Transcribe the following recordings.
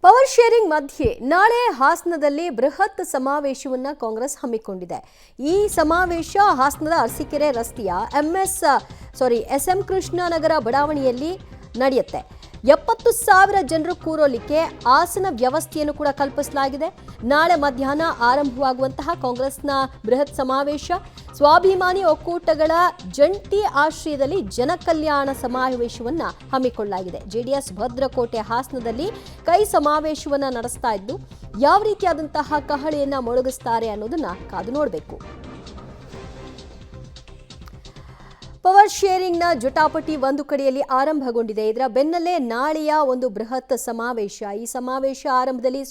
Power sharing ಮಧ್ಯೆ ನಾಳೆ ಹಾಸನದಲ್ಲಿ ಬೃಹತ್ ಸಮಾವೇಶವನ್ನು ಕಾಂಗ್ರೆಸ್ ಹಮ್ಮಿಕೊಂಡಿದೆ. ಈ ಸಮಾವೇಶ ಹಾಸನದ ಅರಸೀಕೆರೆ ರಸ್ತೆಯ ಎಸ್.ಎಂ. ಕೃಷ್ಣನಗರ ಬಡಾವಣೆಯಲ್ಲಿ ನಡೆಯುತ್ತೆ. 70,000 ಜನರು ಕೂರೋಲಿಕ್ಕೆ ಆಸನ ವ್ಯವಸ್ಥೆಯನ್ನು ಕೂಡ ಕಲ್ಪಿಸಲಾಗಿದೆ. ನಾಳೆ ಮಧ್ಯಾಹ್ನ ಆರಂಭವಾಗುವಂತಹ ಕಾಂಗ್ರೆಸ್ನ ಬೃಹತ್ ಸಮಾವೇಶ ಸ್ವಾಭಿಮಾನಿ ಒಕ್ಕೂಟಗಳ ಜಂಟಿ ಆಶ್ರಯದಲ್ಲಿ ಜನಕಲ್ಯಾಣ ಸಮಾವೇಶವನ್ನು ಹಮ್ಮಿಕೊಳ್ಳಲಾಗಿದೆ. ಜೆಡಿಎಸ್ ಭದ್ರಕೋಟೆ ಹಾಸನದಲ್ಲಿ ಕೈ ಸಮಾವೇಶವನ್ನು ನಡೆಸ್ತಾ ಇದ್ದು ಯಾವ ರೀತಿಯಾದಂತಹ ಕಹಳೆಯನ್ನ ಮೊಳಗಿಸ್ತಾರೆ ಅನ್ನೋದನ್ನ ಕಾದು ನೋಡಬೇಕು. ಪವರ್ ಶೇರಿಂಗ್ನ ಜಟಾಪಟಿ ಒಂದು ಕಡೆಯಲ್ಲಿ ಆರಂಭಗೊಂಡಿದೆ. ಇದರ ಬೆನ್ನಲ್ಲೇ ನಾಳೆಯ ಒಂದು ಬೃಹತ್ ಸಮಾವೇಶ. ಈ ಸಮಾವೇಶ ಆರಂಭದಲ್ಲಿ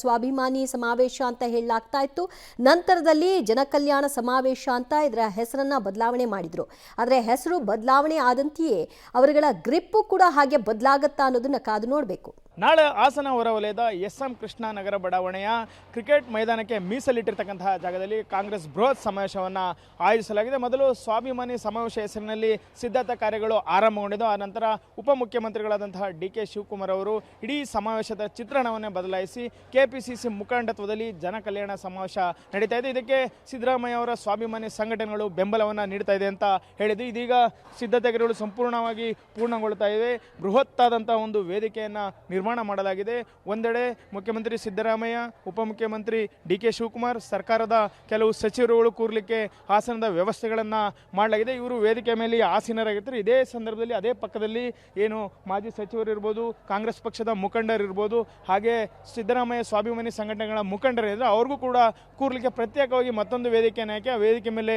ಸ್ವಾಭಿಮಾನಿ ಸಮಾವೇಶ ಅಂತ ಹೇಳಲಾಗ್ತಾ ಇತ್ತು. ನಂತರದಲ್ಲಿ ಜನಕಲ್ಯಾಣ ಸಮಾವೇಶ ಅಂತ ಇದರ ಹೆಸರನ್ನ ಬದಲಾವಣೆ ಮಾಡಿದ್ರು. ಆದರೆ ಹೆಸರು ಬದಲಾವಣೆ ಆದಂತೆಯೇ ಅವರುಗಳ ಗ್ರಿಪ್ಪು ಕೂಡ ಹಾಗೆ ಬದಲಾಗತ್ತಾ ಅನ್ನೋದನ್ನ ಕಾದು ನೋಡಬೇಕು. ನಾಳೆ ಹಾಸನ ಹೊರವಲಯದ ಎಸ್.ಎಂ. ಕೃಷ್ಣನಗರ ಬಡಾವಣೆಯ ಕ್ರಿಕೆಟ್ ಮೈದಾನಕ್ಕೆ ಮೀಸಲಿಟ್ಟಿರ್ತಕ್ಕಂತಹ ಜಾಗದಲ್ಲಿ ಕಾಂಗ್ರೆಸ್ ಬೃಹತ್ ಸಮಾವೇಶವನ್ನು ಆಯೋಜಿಸಲಾಗಿದೆ. ಮೊದಲು ಸ್ವಾಭಿಮಾನಿ ಸಮಾವೇಶ ಹೆಸರಿನಲ್ಲಿ ಸಿದ್ಧತಾ ಕಾರ್ಯಗಳು ಆರಂಭಗೊಂಡಿದ್ದು, ಆ ನಂತರ ಉಪಮುಖ್ಯಮಂತ್ರಿಗಳಾದಂತಹ ಡಿ.ಕೆ. ಶಿವಕುಮಾರ್ ಅವರು ಇಡೀ ಸಮಾವೇಶದ ಚಿತ್ರಣವನ್ನೇ ಬದಲಾಯಿಸಿ ಕೆಪಿಸಿಸಿ ಮುಖಂಡತ್ವದಲ್ಲಿ ಜನಕಲ್ಯಾಣ ಸಮಾವೇಶ ನಡೀತಾ ಇದೆ. ಇದಕ್ಕೆ ಸಿದ್ದರಾಮಯ್ಯ ಅವರ ಸ್ವಾಭಿಮಾನಿ ಸಂಘಟನೆಗಳು ಬೆಂಬಲವನ್ನು ನೀಡ್ತಾ ಇದೆ ಅಂತ ಹೇಳಿದ್ದು, ಇದೀಗ ಸಿದ್ಧತಾ ಕಾರ್ಯಗಳು ಸಂಪೂರ್ಣವಾಗಿ ಪೂರ್ಣಗೊಳ್ಳುತ್ತಾ ಇವೆ. ಬೃಹತ್ತಾದಂತಹ ಒಂದು ವೇದಿಕೆಯನ್ನು ನಿರ್ಮಾಣ ಮಾಡಲಾಗಿದೆ. ಒಂದೆಡೆ ಮುಖ್ಯಮಂತ್ರಿ ಸಿದ್ದರಾಮಯ್ಯ, ಉಪಮುಖ್ಯಮಂತ್ರಿ ಡಿ.ಕೆ. ಶಿವಕುಮಾರ್, ಸರ್ಕಾರದ ಕೆಲವು ಸಚಿವರುಗಳು ಕೂರ್ಲಿಕ್ಕೆ ಆಸನದ ವ್ಯವಸ್ಥೆಗಳನ್ನು ಮಾಡಲಾಗಿದೆ. ಇವರು ವೇದಿಕೆ ಮೇಲೆ ಆಸೀನರಾಗಿರ್ತಾರೆ. ಇದೇ ಸಂದರ್ಭದಲ್ಲಿ ಅದೇ ಪಕ್ಕದಲ್ಲಿ ಏನು ಮಾಜಿ ಸಚಿವರು ಇರ್ಬೋದು, ಕಾಂಗ್ರೆಸ್ ಪಕ್ಷದ ಮುಖಂಡರು ಇರ್ಬೋದು, ಹಾಗೆ ಸಿದ್ದರಾಮಯ್ಯ ಸ್ವಾಭಿಮಾನಿ ಸಂಘಟನೆಗಳ ಮುಖಂಡರಿದ್ದಾರೆ, ಅವ್ರಿಗೂ ಕೂಡ ಕೂರ್ಲಿಕ್ಕೆ ಪ್ರತ್ಯೇಕವಾಗಿ ಮತ್ತೊಂದು ವೇದಿಕೆಯನ್ನು ಹಾಕಿ ಆ ವೇದಿಕೆ ಮೇಲೆ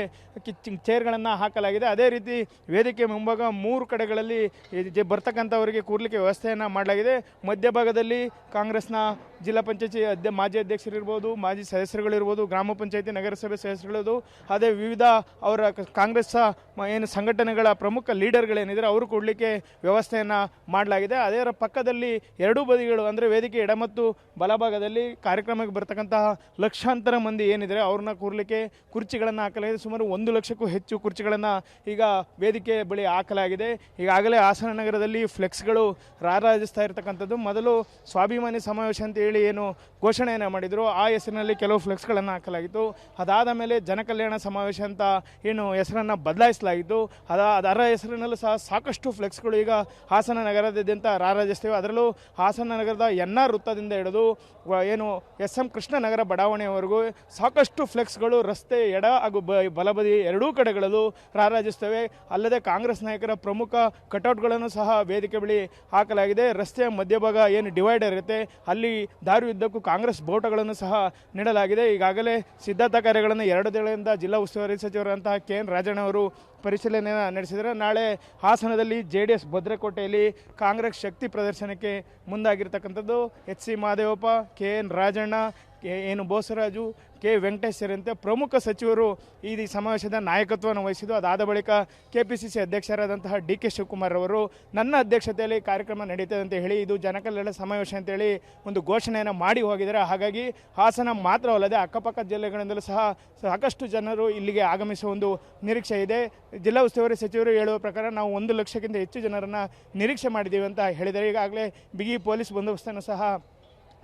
ಚೇರ್ಗಳನ್ನು ಹಾಕಲಾಗಿದೆ. ಅದೇ ರೀತಿ ವೇದಿಕೆ ಮುಂಭಾಗ 3 ಕಡೆಗಳಲ್ಲಿ ಬರ್ತಕ್ಕಂಥವರಿಗೆ ಕೂರ್ಲಿಕ್ಕೆ ವ್ಯವಸ್ಥೆಯನ್ನು ಮಾಡಲಾಗಿದೆ. ಮಧ್ಯಭಾಗದಲ್ಲಿ ಕಾಂಗ್ರೆಸ್ನ ಜಿಲ್ಲಾ ಪಂಚಾಯತಿ ಮಾಜಿ ಅಧ್ಯಕ್ಷರಿರ್ಬೋದು, ಮಾಜಿ ಸದಸ್ಯರುಗಳಿರ್ಬೋದು, ಗ್ರಾಮ ಪಂಚಾಯತಿ ನಗರಸಭೆ ಸದಸ್ಯರುಗಳದು, ಅದೇ ವಿವಿಧ ಅವರ ಕಾಂಗ್ರೆಸ್ ಏನು ಸಂಘಟನೆಗಳ ಪ್ರಮುಖ ಲೀಡರ್ಗಳೇನಿದ್ದಾರೆ ಅವರು ಕೊಡಲಿಕ್ಕೆ ವ್ಯವಸ್ಥೆಯನ್ನು ಮಾಡಲಾಗಿದೆ. ಅದರ ಪಕ್ಕದಲ್ಲಿ ಎರಡೂ ಬದಿಗಳು ಅಂದರೆ ವೇದಿಕೆ ಎಡ ಮತ್ತು ಬಲಭಾಗದಲ್ಲಿ ಕಾರ್ಯಕ್ರಮಕ್ಕೆ ಬರ್ತಕ್ಕಂತಹ ಲಕ್ಷಾಂತರ ಮಂದಿ ಏನಿದ್ದಾರೆ ಅವ್ರನ್ನ ಕೂರಲಿಕ್ಕೆ ಕುರ್ಚಿಗಳನ್ನು ಹಾಕಲಾಗಿದೆ. ಸುಮಾರು 1 ಲಕ್ಷಕ್ಕೂ ಹೆಚ್ಚು ಕುರ್ಚಿಗಳನ್ನು ಈಗ ವೇದಿಕೆ ಬಳಿ ಹಾಕಲಾಗಿದೆ. ಈಗಾಗಲೇ ಹಾಸನ ನಗರದಲ್ಲಿ ಫ್ಲೆಕ್ಸ್ಗಳು ರಾರಾಜಿಸ್ತಾ ಇರತಕ್ಕಂಥದ್ದು. ಮೊದಲು ಸ್ವಾಭಿಮಾನಿ ಸಮಾವೇಶ ಅಂತ ಹೇಳಿ ಏನು ಘೋಷಣೆಯನ್ನು ಮಾಡಿದರು, ಆ ಹೆಸರಿನಲ್ಲಿ ಕೆಲವು ಫ್ಲೆಕ್ಸ್ಗಳನ್ನು ಹಾಕಲಾಗಿತ್ತು. ಅದಾದ ಮೇಲೆ ಜನಕಲ್ಯಾಣ ಸಮಾವೇಶ ಅಂತ ಏನು ಹೆಸರನ್ನು ಬದಲಾಯಿಸಲಾಗಿತ್ತು. ಅದರ ಹೆಸರಿನಲ್ಲೂ ಸಹ ಸಾಕಷ್ಟು ಫ್ಲೆಕ್ಸ್ಗಳು ಈಗ ಹಾಸನ ನಗರದಾದ್ಯಂತ ರಾರಾಜಿಸ್ತೇವೆ. ಅದರಲ್ಲೂ ಹಾಸನ ನಗರದ ಎನ್.ಆರ್. ವೃತ್ತದಿಂದ ಹಿಡಿದು ಏನು ಎಸ್.ಎಂ. ಕೃಷ್ಣನಗರ ಬಡಾವಣೆಯವರೆಗೂ ಸಾಕಷ್ಟು ಫ್ಲೆಕ್ಸ್ಗಳು ರಸ್ತೆ ಎಡ ಹಾಗೂ ಬಲಬದಿ ಎರಡೂ ಕಡೆಗಳಲ್ಲೂ ರಾರಾಜಿಸ್ತವೆ. ಅಲ್ಲದೆ ಕಾಂಗ್ರೆಸ್ ನಾಯಕರ ಪ್ರಮುಖ ಕಟೌಟ್ಗಳನ್ನು ಸಹ ವೇದಿಕೆ ಬಳಿ ಹಾಕಲಾಗಿದೆ. ರಸ್ತೆಯ ಮಧ್ಯಭಾಗ ಏನು ಡಿವೈಡರ್ ಇರುತ್ತೆ ಅಲ್ಲಿ ದಾರಿ ಉದ್ದಕ್ಕೂ ಕಾಂಗ್ರೆಸ್ ಬೋಟಗಳನ್ನು ಸಹ ನೀಡಲಾಗಿದೆ. ಈಗಾಗಲೇ ಸಿದ್ಧತಾ ಕಾರ್ಯಗಳನ್ನು 2 ದಿನಗಳಿಂದ ಜಿಲ್ಲಾ ಉಸ್ತುವಾರಿ ಸಚಿವರಂತಹ ಕೆ.ಎನ್. ರಾಜಣ್ಣ ಅವರು ಪರಿಶೀಲನೆಯನ್ನು ನಡೆಸಿದರೆ ನಾಳೆ ಹಾಸನದಲ್ಲಿ ಜೆಡಿಎಸ್ ಭದ್ರಕೋಟೆಯಲ್ಲಿ ಕಾಂಗ್ರೆಸ್ ಶಕ್ತಿ ಪ್ರದರ್ಶನಕ್ಕೆ ಮುಂದಾಗಿರ್ತಕ್ಕಂಥದ್ದು. ಎಚ್.ಸಿ. ಮಹದೇವಪ್ಪ, ಕೆ.ಎನ್. ರಾಜಣ್ಣ, ಏನು ಬೋಸರಾಜು, ಕೆ. ವೆಂಕಟೇಶ್ ಸೇರಿದಂತೆ ಪ್ರಮುಖ ಸಚಿವರು ಈ ಸಮಾವೇಶದ ನಾಯಕತ್ವವನ್ನು ವಹಿಸಿದ್ದು. ಅದಾದ ಬಳಿಕ ಕೆಪಿಸಿಸಿ ಅಧ್ಯಕ್ಷರಾದಂತಹ ಡಿ.ಕೆ. ಶಿವಕುಮಾರ್ ಅವರು ನನ್ನ ಅಧ್ಯಕ್ಷತೆಯಲ್ಲಿ ಕಾರ್ಯಕ್ರಮ ನಡೀತದೆ ಅಂತ ಹೇಳಿ ಇದು ಜನಕಲ್ಯಾಣ ಸಮಾವೇಶ ಅಂತೇಳಿ ಒಂದು ಘೋಷಣೆಯನ್ನು ಮಾಡಿ ಹೋಗಿದ್ದಾರೆ. ಹಾಗಾಗಿ ಹಾಸನ ಮಾತ್ರವಲ್ಲದೆ ಅಕ್ಕಪಕ್ಕ ಜಿಲ್ಲೆಗಳಿಂದಲೂ ಸಹ ಸಾಕಷ್ಟು ಜನರು ಇಲ್ಲಿಗೆ ಆಗಮಿಸುವ ಒಂದು ನಿರೀಕ್ಷೆ ಇದೆ. ಜಿಲ್ಲಾ ಉಸ್ತುವಾರಿ ಸಚಿವರು ಹೇಳುವ ಪ್ರಕಾರ ನಾವು 1 ಲಕ್ಷಕ್ಕಿಂತ ಹೆಚ್ಚು ಜನರನ್ನು ನಿರೀಕ್ಷೆ ಮಾಡಿದ್ದೀವಿ ಅಂತ ಹೇಳಿದ್ದಾರೆ. ಈಗಾಗಲೇ ಬಿಗಿ ಪೊಲೀಸ್ ಬಂದೋಬಸ್ತನ್ನು ಸಹ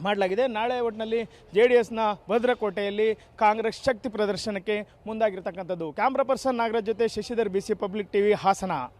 ಮಾಡಲಾಗಿದೆ. ನಾಳೆ ಒಟ್ಟಿನಲ್ಲಿ ಜೆಡಿಎಸ್ನ ಭದ್ರಕೋಟೆಯಲ್ಲಿ ಕಾಂಗ್ರೆಸ್ ಶಕ್ತಿ ಪ್ರದರ್ಶನಕ್ಕೆ ಮುಂದಾಗಿರ್ತಕ್ಕಂಥದ್ದು. ಕ್ಯಾಮ್ರಾ ಪರ್ಸನ್ ನಾಗರಾಜ್ ಜೊತೆ Shashidhar, BC public TV, Hassan.